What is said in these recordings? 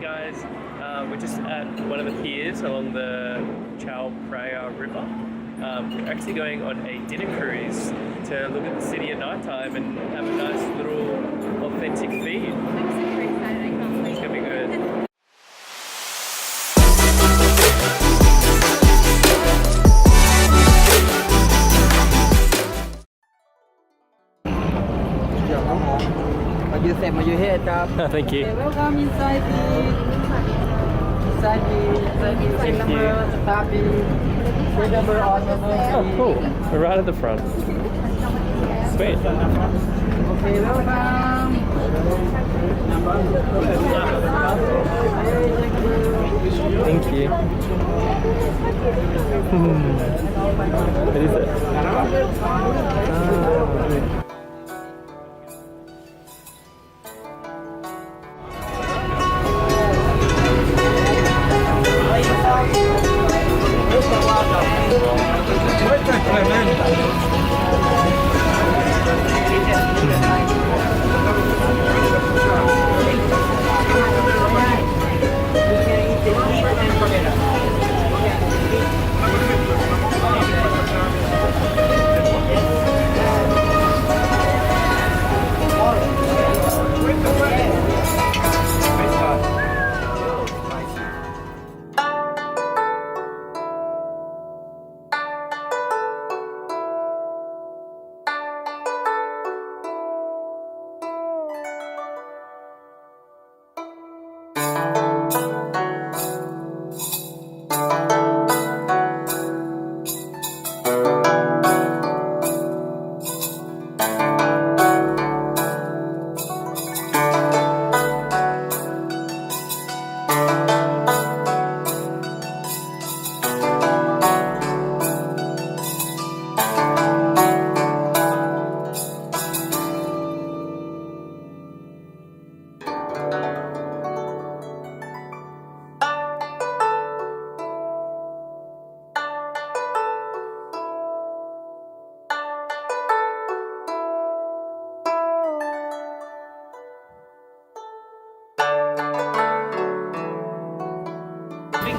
guys, we're just at one of the piers along the Chao Phraya River. We're actually going on a dinner cruise to look at the city at night time and have a nice little authentic feed. I'm super excited, I can't wait. It's gonna be good. Are you here, Cap? Thank you. Okay, welcome inside the seat number, happy seat number on the Oh, cool. We're right at the front. Sweet. Okay, welcome. Thank you. What is it?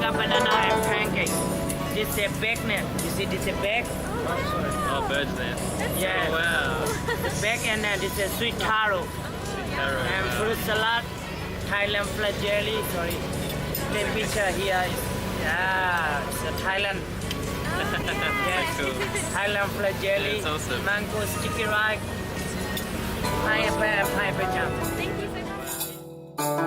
Banana and pancake. This is a bag net. You see this is a bag? Oh, bird's nest. Yeah. Oh, wow. The bag and this is sweet taro. Taro, And wow. fruit salad. Thailand flat jelly. Sorry. The picture here is it's a Thailand. Yes. Cool. Thailand flat jelly. That's awesome. Mango sticky rice. Pineapple and pineapple jam. Thank you so much.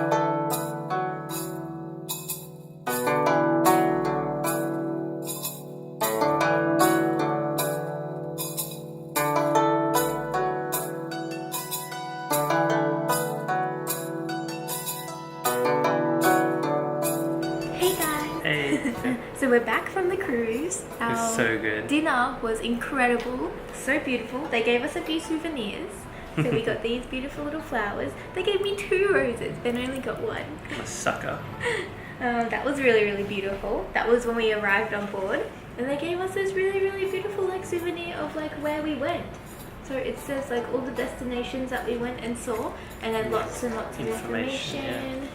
Hey guys! Hey. So we're back from the cruise. It's so good. Dinner was incredible, so beautiful. They gave us a few souvenirs. So we got these beautiful little flowers. They gave me 2 roses, but I only got 1. I'm a sucker. That was really, really beautiful. That was when we arrived on board. And they gave us this really, really beautiful souvenir of where we went. So it says all the destinations that we went and saw, and then lots and lots of information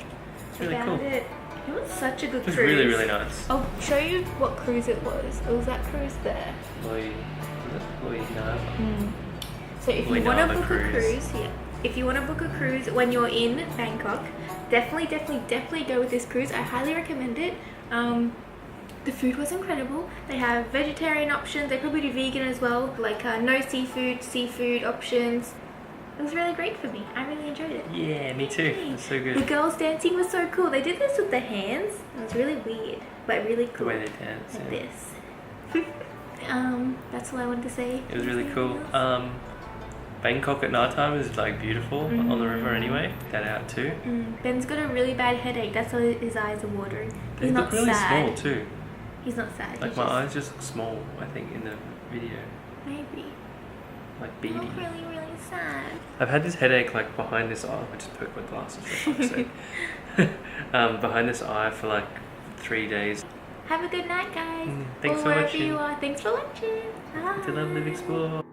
It's really about cool. it. It was such a good It was cruise. really, really nice. I'll show you what cruise it was. It was that cruise there. So if you want to book a cruise, if you want to book a cruise when you're in Bangkok, definitely go with this cruise. I highly recommend it. The food was incredible. They have vegetarian options. They probably do vegan as well, no seafood options. It was really great for me. I really enjoyed it. Yeah, me too. It's so The good. girls dancing was so cool. They did this with their hands. It was really weird, but really The cool. way they dance. Like Yeah. this. That's all I wanted to say. It was really cool. Bangkok at night time is beautiful on the river anyway. That out too. Ben's got a really bad headache. That's why his eyes are watering. They He's look not really sad. small too. He's not sad. Like he's my just, eyes just look small, I think, in the video. Maybe. Like Not beady. really, really sad. I've had this headache behind this eye. I just poked my glasses for fuck's sake. Behind this eye for 3 days. Have a good night, guys. Thanks or for wherever watching. you are. Thanks for watching. Bye. To Lovelivexplore.